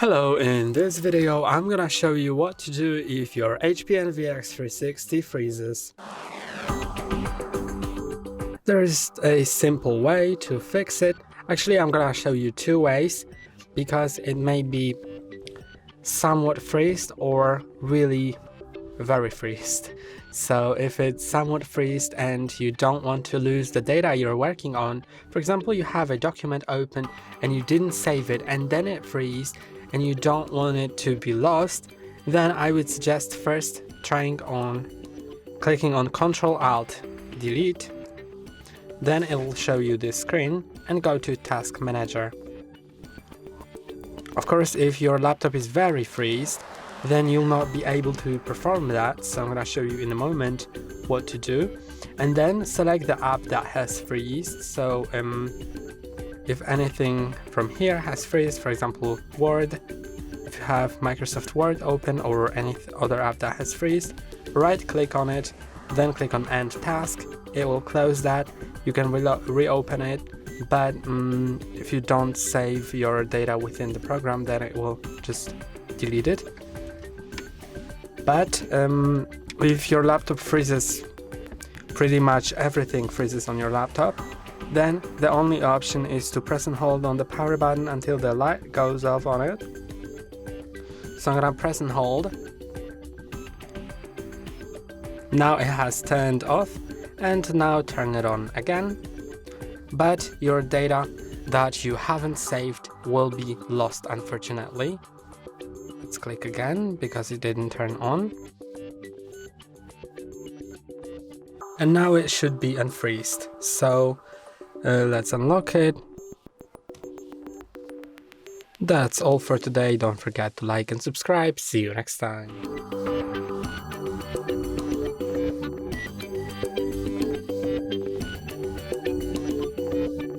Hello, in this video I'm gonna show you what to do if your HP ENVY X360 freezes. There is a simple way to fix it. Actually, I'm gonna show you two ways because it may be somewhat freezed or really very freezed. So if it's somewhat freezed and you don't want to lose the data you're working on, for example, you have a document open and you didn't save it and then it freezed and you don't want it to be lost, then I would suggest first clicking on Ctrl-Alt-Delete. Then it will show you this screen and go to Task Manager. Of course, if your laptop is very freezed, then you'll not be able to perform that, so I'm gonna show you in a moment what to do. And then select the app that has freezed. So if anything from here has freezed, for example Word, if you have Microsoft Word open or any other app that has freezed, right click on it, then click on End Task. It will close that. You can reopen it, but if you don't save your data within the program, then it will just delete it. But if your laptop freezes, pretty much everything freezes on your laptop, then the only option is to press and hold on the power button until the light goes off on it. So I'm gonna press and hold. Now it has turned off, and now turn it on again. But your data that you haven't saved will be lost, unfortunately. Let's click again because it didn't turn on. And now it should be unfreezed. So let's unlock it. That's all for today. Don't forget to like and subscribe. See you next time.